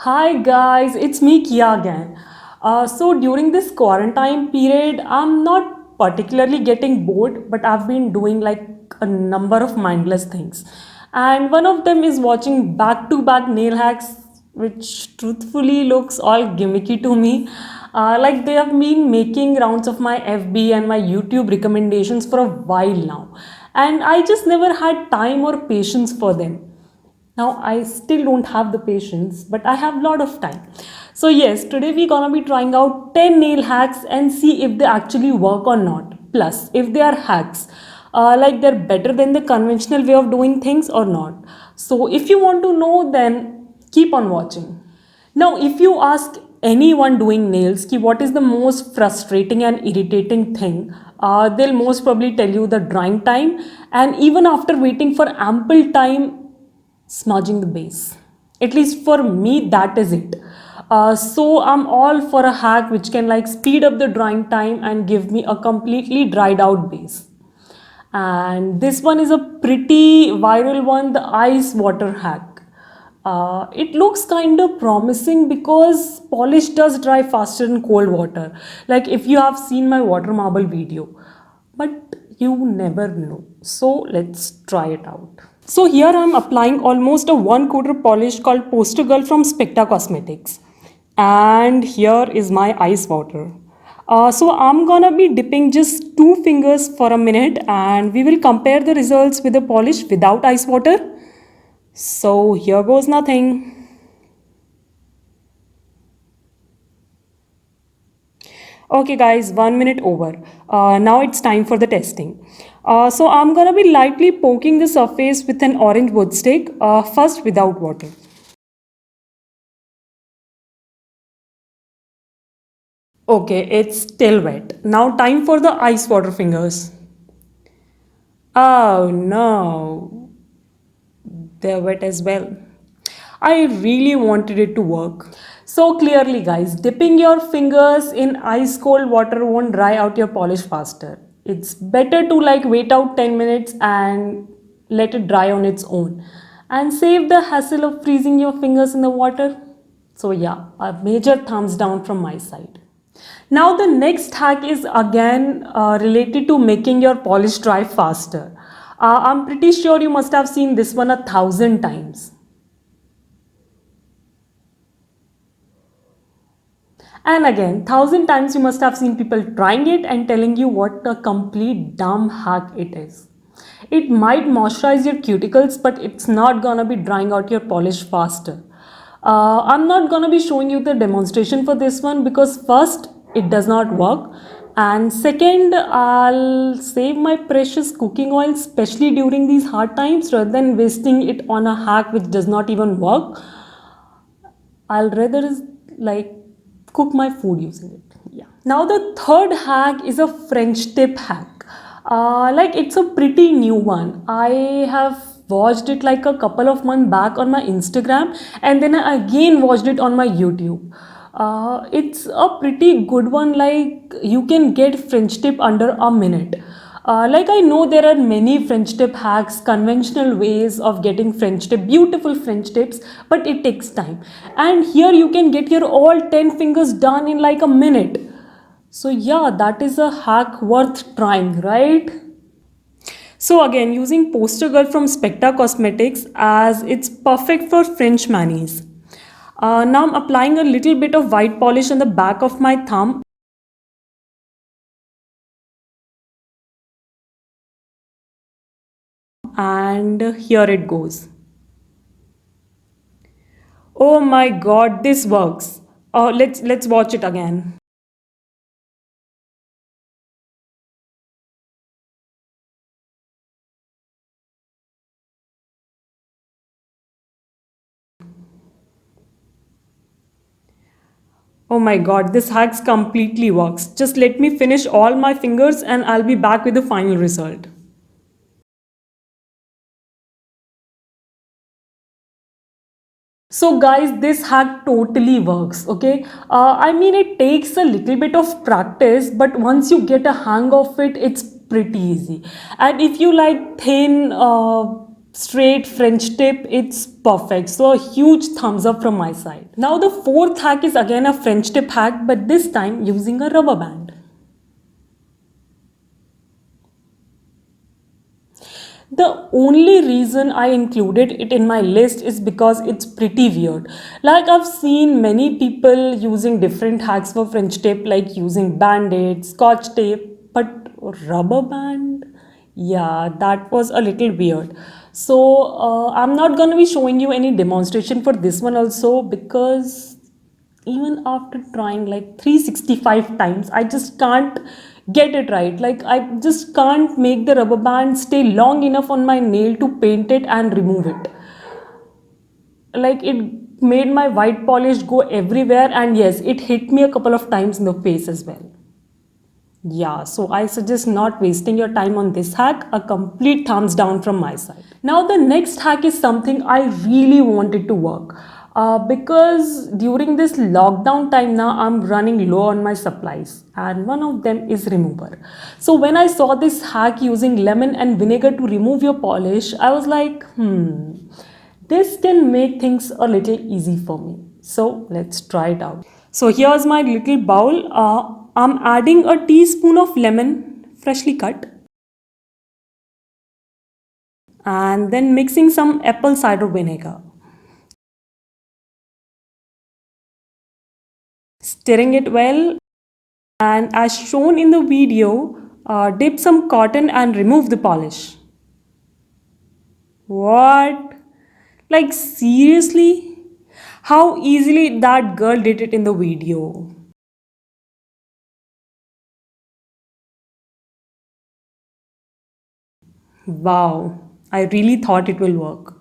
Hi guys, it's me Kia again. So during this quarantine period, I'm not particularly getting bored, but I've been doing like a number of mindless things. And one of them is watching back-to-back nail hacks, which truthfully looks all gimmicky to me. Like they have been making rounds of my FB and my YouTube recommendations for a while now. And I just never had time or patience for them. Now I still don't have the patience, but I have a lot of time. So yes, today we're gonna be trying out 10 nail hacks and see if they actually work or not. Plus, if they are hacks, like they're better than the conventional way of doing things or not. So if you want to know, then keep on watching. Now, if you ask anyone doing nails ki what is the most frustrating and irritating thing, they'll most probably tell you the drying time. And even after waiting for ample time, smudging the base. At least for me, that is it. So I'm all for a hack which can like speed up the drying time and give me a completely dried out base. And this one is a pretty viral one, the ice water hack. It looks kind of promising because polish does dry faster in cold water. Like if you have seen my water marble video, but you never know. So let's try it out. So here I'm applying almost a 1/4 polish called Poster Girl from Specta Cosmetics. And here is my ice water. So I'm gonna be dipping just 2 fingers for a minute and we will compare the results with the polish without ice water. So here goes nothing. Okay guys, 1 minute over. Now it's time for the testing. So I'm gonna be lightly poking the surface with an orange wood stick, first without water. Okay, it's still wet. Now time for the ice water fingers. Oh no, they're wet as well. I really wanted it to work. So clearly guys, dipping your fingers in ice cold water won't dry out your polish faster. It's better to like wait out 10 minutes and let it dry on its own and save the hassle of freezing your fingers in the water. So yeah, a major thumbs down from my side. Now the next hack is again related to making your polish dry faster. I'm pretty sure you must have seen this one 1,000 times. And again, 1,000 times you must have seen people trying it and telling you what a complete dumb hack it is. It might moisturize your cuticles, but it's not gonna be drying out your polish faster. I'm not gonna be showing you the demonstration for this one because first, it does not work. And second, I'll save my precious cooking oil, especially during these hard times, rather than wasting it on a hack which does not even work. I'll rather like cook my food using it. Yeah. Now the third hack is a French tip hack. Like it's a pretty new one. I have watched it like a couple of months back on my Instagram and then I again watched it on my YouTube. It's a pretty good one. Like you can get French tip under a minute. Like I know there are many French tip hacks, conventional ways of getting French tip, beautiful French tips, but it takes time. And here you can get your all 10 fingers done in like a minute. So yeah, that is a hack worth trying, right? So again, using Poster Girl from Specta Cosmetics as it's perfect for French manis. Now I'm applying a little bit of white polish on the back of my thumb. And here it goes. Oh my god, this works. Let's watch it again. Oh my god, this hacks completely works. Just let me finish all my fingers and I'll be back with the final result. So guys, this hack totally works, okay? I mean, it takes a little bit of practice, but once you get a hang of it, it's pretty easy. And if you like thin straight French tip, it's perfect. So a huge thumbs up from my side. Now the fourth hack is again a French tip hack, but this time using a rubber band. The only reason I included it in my list is because it's pretty weird. Like I've seen many people using different hacks for French tip, like using band-aid, scotch tape, but rubber band? Yeah, that was a little weird. So I'm not gonna be showing you any demonstration for this one also because even after trying like 365 times I just can't get it right. Like I just can't make the rubber band stay long enough on my nail to paint it and remove it. Like it made my white polish go everywhere, and yes, it hit me a couple of times in the face as well. Yeah, so I suggest not wasting your time on this hack. A complete thumbs down from my side. Now, the next hack is something I really wanted to work. Because during this lockdown time now, I'm running low on my supplies, and one of them is remover. So, when I saw this hack using lemon and vinegar to remove your polish, I was like, this can make things a little easy for me. So, let's try it out. So here's my little bowl. I'm adding a teaspoon of lemon, freshly cut, and then mixing some apple cider vinegar. Stirring it well, and as shown in the video, dip some cotton and remove the polish. What? Like seriously? How easily that girl did it in the video. Wow, I really thought it will work.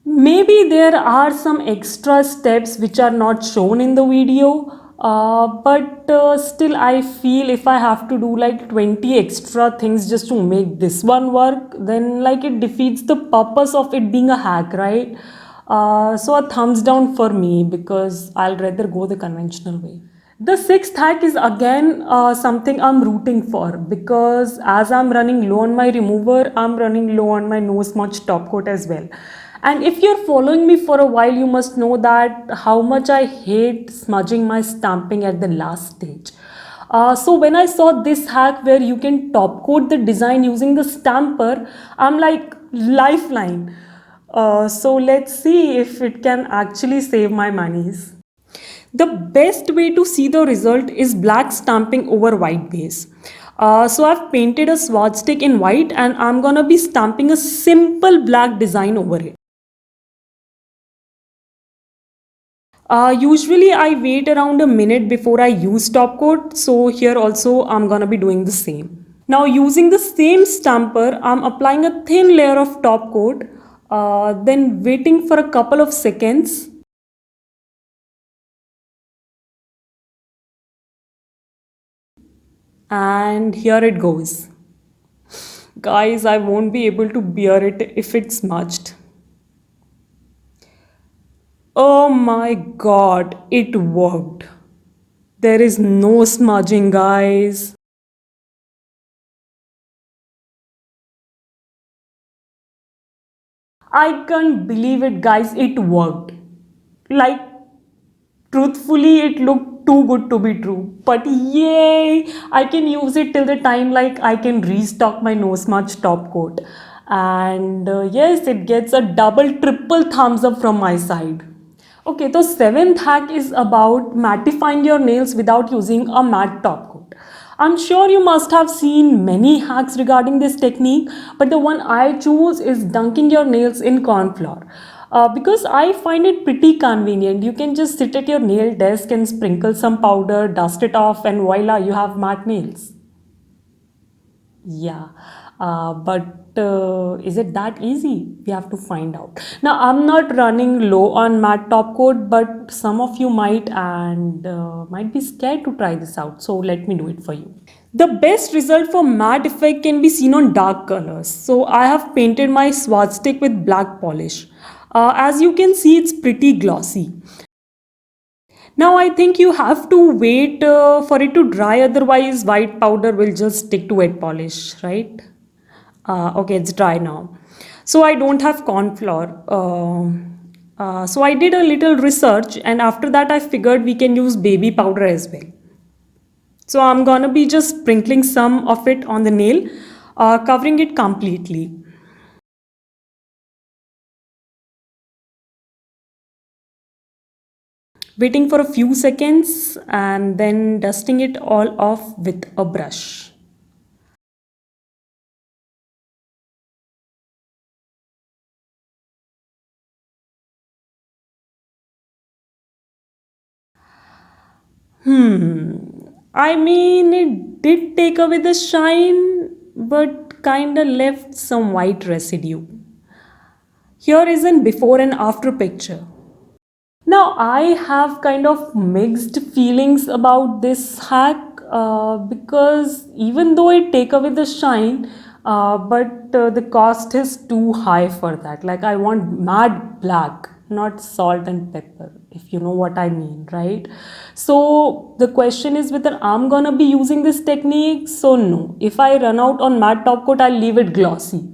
Maybe there are some extra steps which are not shown in the video, but still, I feel if I have to do like 20 extra things just to make this one work, then like it defeats the purpose of it being a hack, right? So, a thumbs down for me because I'll rather go the conventional way. The sixth hack is again something I'm rooting for because as I'm running low on my remover, I'm running low on my no smudge top coat as well. And if you're following me for a while, you must know that how much I hate smudging my stamping at the last stage. So when I saw this hack where you can top coat the design using the stamper, I'm like lifeline. So let's see if it can actually save my monies. The best way to see the result is black stamping over white base. So I've painted a swastika in white and I'm gonna be stamping a simple black design over it. Usually I wait around a minute before I use top coat, so here also I'm gonna be doing the same. Now using the same stamper, I'm applying a thin layer of top coat, then waiting for a couple of seconds. And here it goes. Guys, I won't be able to bear it if it's smudged. Oh my god, it worked. There is no smudging, guys. I can't believe it, guys. It worked. Like, truthfully, it looked too good to be true. But yay, I can use it till the time like I can restock my no smudge top coat. And yes, it gets a double, triple thumbs up from my side. Okay, so seventh hack is about mattifying your nails without using a matte top coat. I'm sure you must have seen many hacks regarding this technique, but the one I choose is dunking your nails in corn flour. Because I find it pretty convenient. You can just sit at your nail desk and sprinkle some powder, dust it off, and voila, you have matte nails. Yeah, but is it that easy? We have to find out. Now, I'm not running low on matte top coat, but some of you might and might be scared to try this out. So, let me do it for you. The best result for matte effect can be seen on dark colors. So, I have painted my swastika with black polish. As you can see, it's pretty glossy. Now I think you have to wait for it to dry, otherwise white powder will just stick to wet polish, right? Okay, it's dry now. So I don't have corn flour. So I did a little research, and after that, I figured we can use baby powder as well. So I'm gonna be just sprinkling some of it on the nail, covering it completely. Waiting for a few seconds and then dusting it all off with a brush. I mean, it did take away the shine, but kinda left some white residue. Here is an before and after picture. Now, I have kind of mixed feelings about this hack because even though it take away the shine, but the cost is too high for that. Like I want matte black, not salt and pepper, if you know what I mean, right? So the question is whether I'm gonna be using this technique. So no, if I run out on matte top coat, I'll leave it glossy.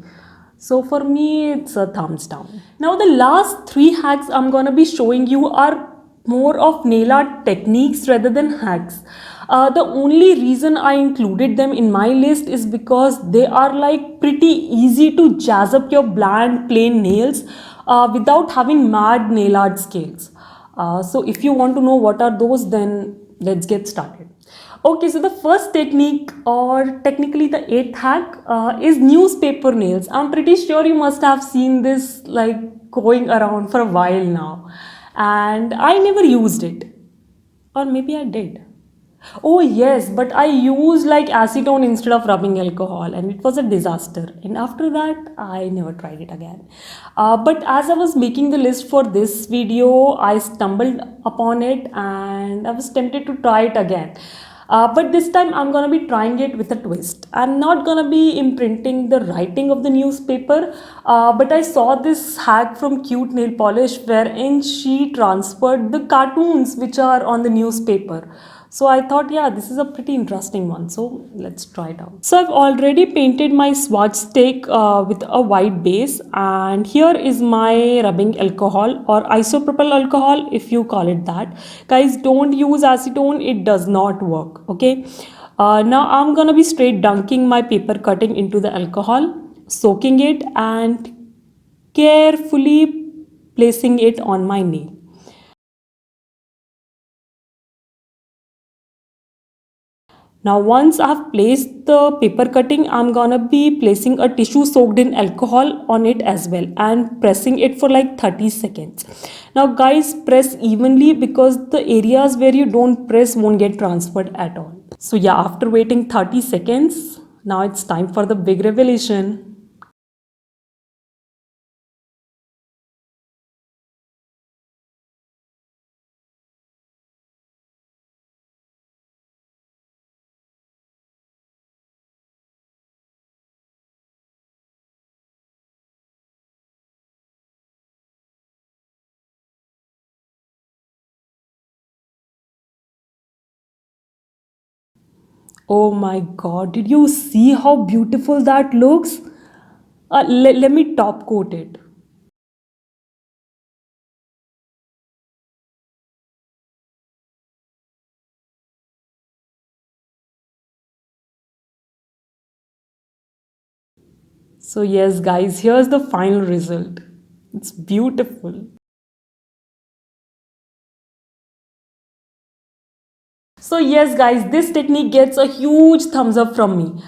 So for me, it's a thumbs down. Now the last three hacks I'm gonna be showing you are more of nail art techniques rather than hacks. The only reason I included them in my list is because they are like pretty easy to jazz up your bland plain nails without having mad nail art skills. So if you want to know what are those, then let's get started. Okay, so the first technique, or technically the eighth hack, is newspaper nails. I'm pretty sure you must have seen this like going around for a while now, and I never used it, or maybe I did. Oh yes, but I used like acetone instead of rubbing alcohol, and it was a disaster. And after that, I never tried it again. But as I was making the list for this video, I stumbled upon it, and I was tempted to try it again. But this time I'm gonna be trying it with a twist. I'm not gonna be imprinting the writing of the newspaper, but I saw this hack from Cute Nail Polish wherein she transferred the cartoons which are on the newspaper. So I thought, yeah, this is a pretty interesting one. So let's try it out. So I've already painted my swatch stick with a white base, and here is my rubbing alcohol or isopropyl alcohol if you call it that. Guys, don't use acetone, it does not work. Okay. Now I'm gonna be straight dunking my paper cutting into the alcohol, soaking it, and carefully placing it on my nail. Now once I have placed the paper cutting, I'm gonna be placing a tissue soaked in alcohol on it as well and pressing it for like 30 seconds. Now guys, press evenly because the areas where you don't press won't get transferred at all. So yeah, after waiting 30 seconds, now it's time for the big revelation. Oh my god, did you see how beautiful that looks? Let me top coat it. So yes guys, here's the final result. It's beautiful. So yes guys, this technique gets a huge thumbs up from me.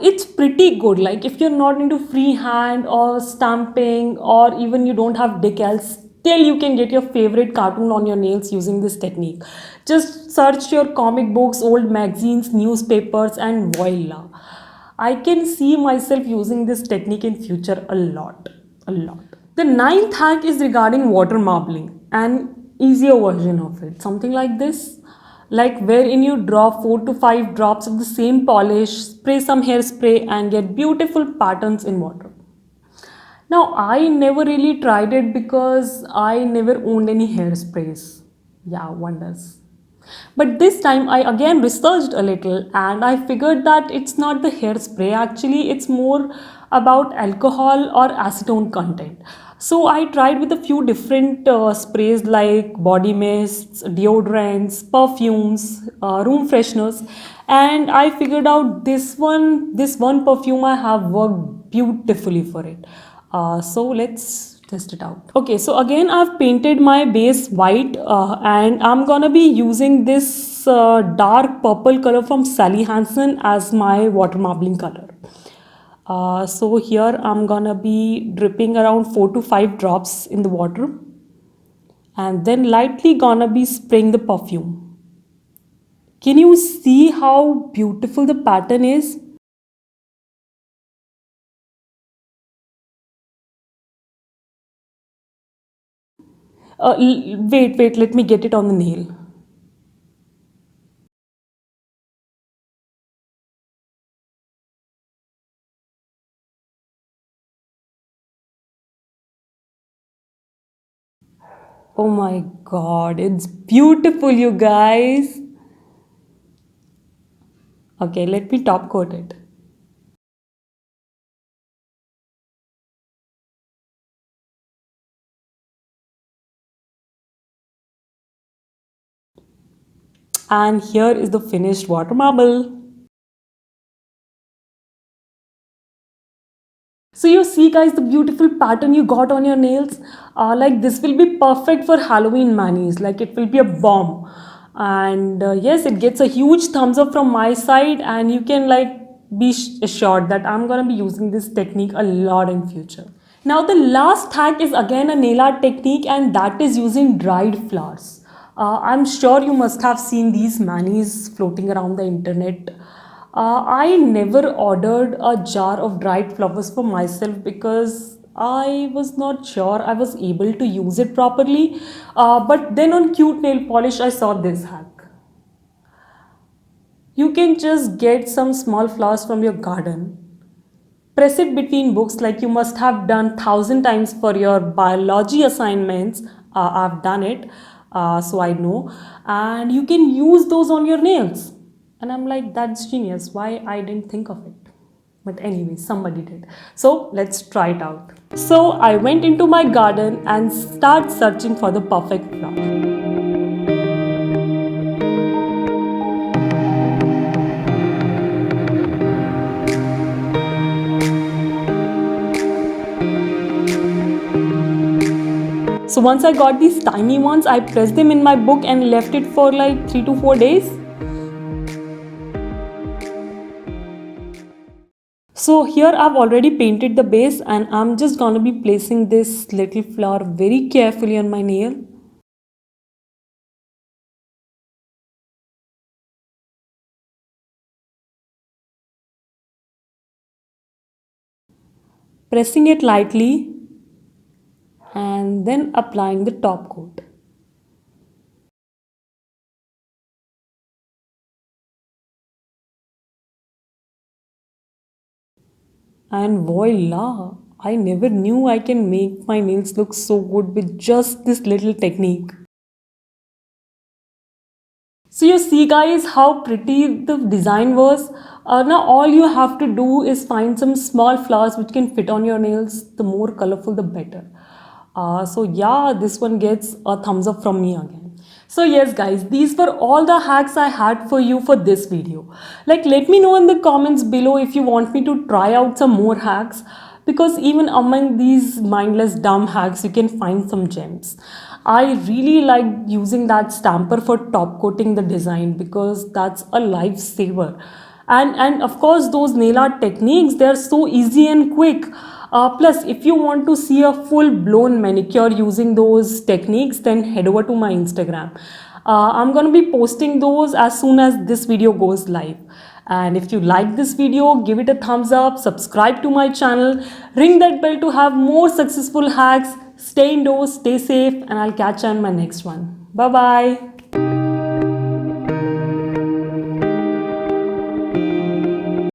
It's pretty good. Like if you're not into freehand or stamping, or even you don't have decals, still you can get your favorite cartoon on your nails using this technique. Just search your comic books, old magazines, newspapers, and voila. I can see myself using this technique in future a lot. A lot. The ninth hack is regarding water marbling, an easier version of it. Something like this, like wherein you drop 4 to 5 drops of the same polish, spray some hairspray, and get beautiful patterns in water. Now, I never really tried it because I never owned any hairsprays. Yeah, wonders. But this time I again researched a little and I figured that it's not the hairspray, actually, it's more about alcohol or acetone content. So I tried with a few different sprays like body mists, deodorants, perfumes, room fresheners, and I figured out this one perfume I have worked beautifully for it. So let's test it out. Okay, so again I've painted my base white, and I'm gonna be using this dark purple color from Sally Hansen as my water marbling color. So here I'm gonna be dripping around 4 to 5 drops in the water, and then lightly gonna be spraying the perfume. Can you see how beautiful the pattern is? Wait, let me get it on the nail. Oh my god, it's beautiful, you guys. Okay, let me top coat it. And here is the finished water marble. So you see guys the beautiful pattern you got on your nails. Like this will be perfect for Halloween manis. Like it will be a bomb. And yes, it gets a huge thumbs up from my side, and you can like be assured that I'm gonna be using this technique a lot in future. Now the last hack is again a nail art technique, and that is using dried flowers. I'm sure you must have seen these manis floating around the internet. I never ordered a jar of dried flowers for myself because I was not sure I was able to use it properly. But then on Cute Nail Polish, I saw this hack. You can just get some small flowers from your garden, press it between books like you must have done 1,000 times for your biology assignments. I've done it, so I know. And you can use those on your nails. And I'm like, that's genius. Why I didn't think of it? But anyway, somebody did. So let's try it out. So I went into my garden and start searching for the perfect flower. So once I got these tiny ones, I pressed them in my book and left it for like 3 to 4 days. So here I've already painted the base, and I'm just gonna be placing this little flower very carefully on my nail. Pressing it lightly and then applying the top coat. And voila! I never knew I can make my nails look so good with just this little technique. So you see guys how pretty the design was. Now all you have to do is find some small flowers which can fit on your nails. The more colorful the better. So yeah, this one gets a thumbs up from me again. So yes guys, these were all the hacks I had for you for this video. Like let me know in the comments below if you want me to try out some more hacks, because even among these mindless dumb hacks you can find some gems. I really like using that stamper for top coating the design because that's a lifesaver. And of course those nail art techniques, they are so easy and quick. Plus if you want to see a full blown manicure using those techniques, then head over to my Instagram. I'm gonna be posting those as soon as this video goes live. And if you like this video, give it a thumbs up, subscribe to my channel, ring that bell to have more successful hacks. Stay indoors, stay safe, and I'll catch you on my next one. Bye bye.